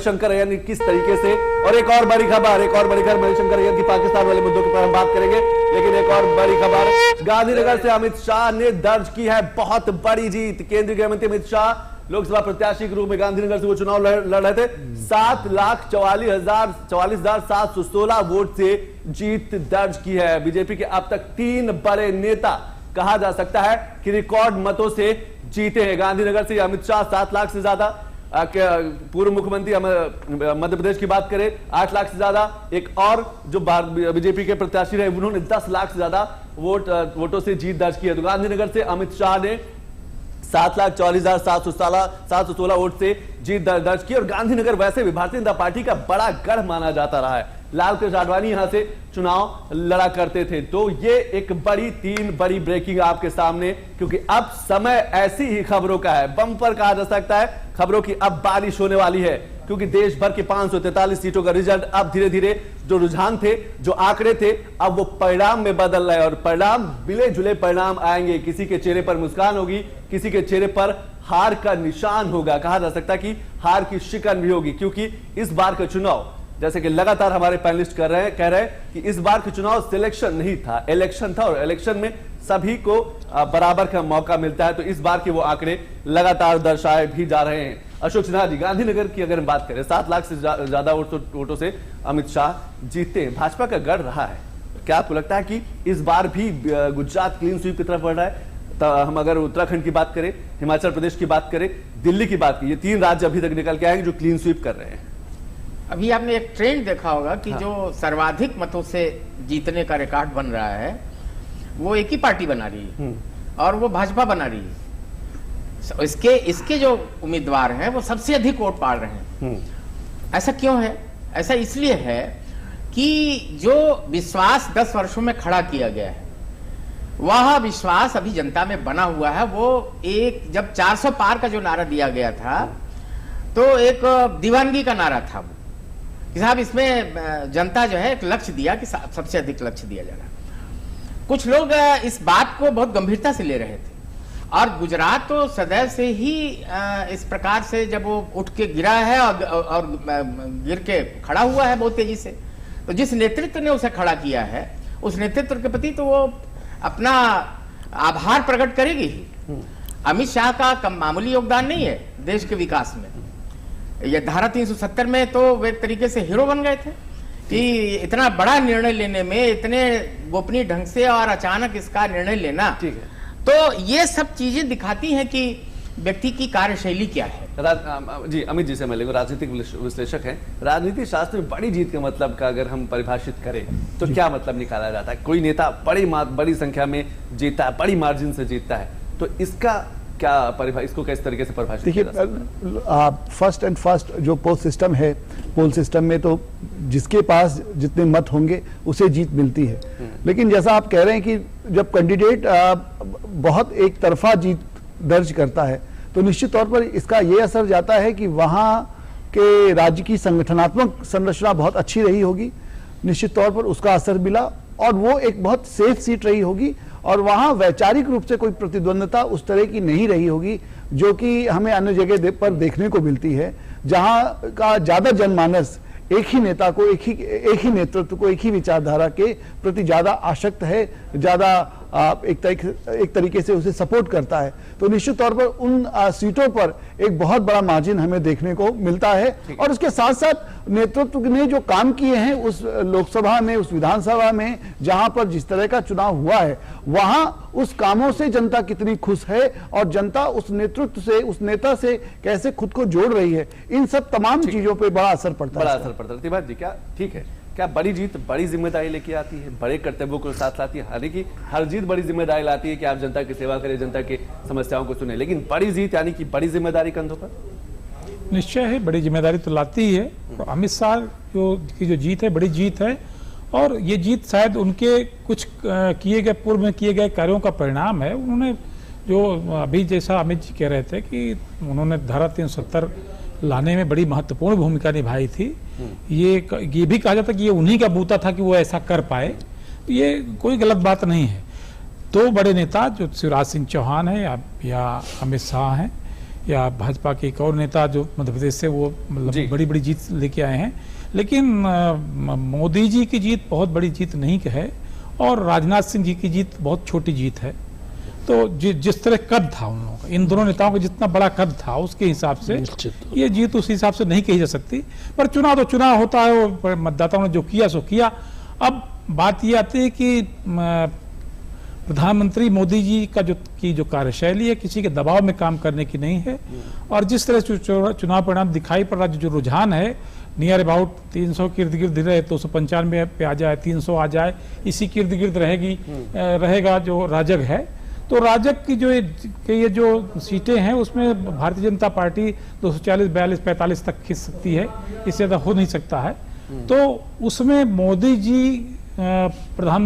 मणिशंकर अय्यर ने किस तरीके से, और एक और बड़ी खबर मणिशंकर अय्यर की पाकिस्तान वाले मुद्दों के पर हम बात करेंगे, लेकिन एक और बड़ी खबर गांधीनगर से अमित शाह ने दर्ज की है बहुत बड़ी जीत। केंद्रीय गृह मंत्री अमित शाह लोकसभा प्रत्याशी के रूप में गांधीनगर से वो चुनाव लड़ रहे थे। 7,44,716 वोट से जीत दर्ज की है। बीजेपी के अब तक 3 बड़े नेता कहा जा सकता है कि रिकॉर्ड मतों से जीते हैं। गांधीनगर से अमित शाह 7 लाख से ज्यादा, पूर्व मुख्यमंत्री मध्य प्रदेश की बात करें 8 लाख से ज्यादा, एक और जो बीजेपी के प्रत्याशी रहे उन्होंने 10 लाख से ज्यादा वोटों से जीत दर्ज की है। तो गांधीनगर से अमित शाह ने 7,44,716 वोट से जीत दर्ज की। और गांधीनगर वैसे भी भारतीय जनता पार्टी का बड़ा गढ़ माना जाता रहा है। लालकृष्ण आडवाणी यहां से चुनाव लड़ा करते थे। तो ये एक 3 बड़ी ब्रेकिंग आपके सामने, क्योंकि अब समय ऐसी ही खबरों का है, बम्पर कहा जा सकता है खबरों की। अब बारिश होने वाली है, क्योंकि देश भर के 543 सीटों का रिजल्ट अब धीरे धीरे जो रुझान थे, जो आंकड़े थे, अब वो परिणाम में बदल रहे हैं। और परिणाम मिले जुले परिणाम आएंगे। किसी के चेहरे पर मुस्कान होगी, किसी के चेहरे पर हार का निशान होगा। कहा जा सकता है कि हार की शिकन भी होगी, क्योंकि इस बार का चुनाव, जैसे कि लगातार हमारे पैनलिस्ट कह रहे हैं कि इस बार का चुनाव सिलेक्शन नहीं था, इलेक्शन था। और इलेक्शन में सभी को बराबर का मौका मिलता है। तो इस बार के वो आंकड़े लगातार दर्शाए भी जा रहे हैं। अशोक सिन्हा जी, गांधीनगर की अगर हम बात करें, 7 लाख से ज्यादा वोटों से अमित शाह जीते हैं। भाजपा का गढ़ रहा है। क्या आपको लगता है कि इस बार भी गुजरात क्लीन स्वीप की तरफ बढ़ रहा है? तो हम अगर उत्तराखंड की बात करें, हिमाचल प्रदेश की बात करें, दिल्ली की बात करें, ये 3 राज्य अभी तक निकल के आएंगे जो क्लीन स्वीप कर रहे हैं। अभी आपने एक ट्रेंड देखा होगा कि जो सर्वाधिक मतों से जीतने का रिकॉर्ड बन रहा है वो एक ही पार्टी बना रही है, और वो भाजपा बना रही है। इसके जो उम्मीदवार हैं वो सबसे अधिक वोट पा रहे हैं। ऐसा क्यों है? ऐसा इसलिए है कि जो विश्वास 10 वर्षों में खड़ा किया गया है, वह विश्वास अभी जनता में बना हुआ है। वो एक जब 400 पार का जो नारा दिया गया था, तो एक दीवानगी का नारा था वो कि साहब इसमें जनता जो है एक लक्ष्य दिया कि सबसे अधिक लक्ष्य दिया जा रहा है। कुछ लोग इस बात को बहुत गंभीरता से ले रहे थे, और गुजरात तो सदैव से ही इस प्रकार से जब वो उठ के गिरा है और गिर के खड़ा हुआ है बहुत तेजी से, तो जिस नेतृत्व ने उसे खड़ा किया है, उस नेतृत्व के प्रति तो वो अपना आभार प्रकट करेगी ही। अमित शाह का मामूली योगदान नहीं है देश के विकास में। ये धारा 370 में तो वे एक तरीके से हीरो बन गए थे कि इतना बड़ा निर्णय लेने में, इतने गोपनीय ढंग से और अचानक इसका निर्णय लेना। ठीक है, तो ये सब चीजें दिखाती हैं कि व्यक्ति की कार्यशैली क्या है। जी, अमित जी से मिलेंगे, राजनीतिक विश्लेषक हैं। राजनीति शास्त्र में बड़ी जीत के मतलब का अगर हम परिभाषित करें तो क्या मतलब निकाला जाता है? कोई नेता बड़ी संख्या में जीतता है, बड़ी मार्जिन से जीतता है, तो इसका क्या इसको किस तरीके से परिभाषित? देखिए, फर्स्ट एंड फर्स्ट जो पोल सिस्टम में तो जिसके पास जितने मत होंगे उसे जीत मिलती है। लेकिन जैसा आप कह रहे हैं कि जब कैंडिडेट बहुत एक तरफा जीत दर्ज करता है, तो निश्चित तौर पर इसका ये असर जाता है कि वहाँ के राज्य की संगठनात्मक संरचना बहुत अच्छी रही होगी, निश्चित तौर पर उसका असर मिला, और वो एक बहुत सेफ सीट रही होगी, और वहाँ वैचारिक रूप से कोई प्रतिद्वंदता उस तरह की नहीं रही होगी जो कि हमें अन्य जगह पर देखने को मिलती है, जहाँ का ज्यादा जनमानस एक ही नेता को, एक ही नेतृत्व को, एक ही विचारधारा के प्रति ज्यादा आसक्त है, ज्यादा एक तरीके से उसे सपोर्ट करता है। तो निश्चित तौर पर उन सीटों पर एक बहुत बड़ा मार्जिन हमें देखने को मिलता है। और उसके साथ साथ नेतृत्व ने जो काम किए हैं उस लोकसभा में, उस विधानसभा में, जहां पर जिस तरह का चुनाव हुआ है, वहां उस कामों से जनता कितनी खुश है, और जनता उस नेतृत्व से, उस नेता से कैसे खुद को जोड़ रही है, इन सब तमाम चीजों पर बड़ा असर पड़ता है। तिवारी जी, क्या ठीक है, क्या बड़ी जीत बड़ी जिम्मेदारी लेके आती है, बड़े कर्तव्यों को साथ लाती है? हालांकि हर जीत बड़ी जिम्मेदारी लाती है कि आप जनता की सेवा करें, जनता की समस्याओं को सुने, लेकिन बड़ी जीत यानी कि बड़ी जिम्मेदारी कंधों पर निश्चय है, बड़ी जिम्मेदारी तो लाती ही है। तो अमित शाह की जो जीत है, बड़ी जीत है, और ये जीत शायद उनके कुछ पूर्व में किए गए कार्यों का परिणाम है। उन्होंने जो अभी जैसा अमित जी कह रहे थे कि उन्होंने धारा 370 लाने में बड़ी महत्वपूर्ण भूमिका निभाई थी। ये भी कहा जाता कि ये उन्हीं का बूता था कि वो ऐसा कर पाए, ये कोई गलत बात नहीं है। 2 बड़े नेता जो शिवराज सिंह चौहान है या अमित शाह हैं, या भाजपा के एक और नेता जो मध्य प्रदेश से वो जी। मतलब बड़ी बड़ी जीत लेके आए हैं, लेकिन मोदी जी की जीत बहुत बड़ी जीत नहीं है और राजनाथ सिंह जी की जीत बहुत छोटी जीत है। तो जिस तरह कद था उन लोगों का, इन दोनों नेताओं का जितना बड़ा कद था उसके हिसाब से ये जीत उस हिसाब से नहीं कही जा सकती। पर चुनाव तो चुनाव होता है, वो मतदाताओं ने जो किया सो किया। अब बात ये आती है कि प्रधानमंत्री मोदी जी का जो कार्यशैली है किसी के दबाव में काम करने की नहीं है, और जिस तरह से चुनाव परिणाम दिखाई पड़ रहा, जो रुझान है नियर अबाउट 300 के इर्द गिर्द रहे, 295 पे आ जाए, 300 आ जाए, इसी के इर्द गिर्द रहेगा जो राजग है। तो राजग की ये जो सीटें हैं उसमें भारतीय जनता पार्टी 240, 42, 45 तक खींच सकती है, इससे ज़्यादा हो नहीं सकता है। तो उसमें मोदी जी प्रधानमंत्री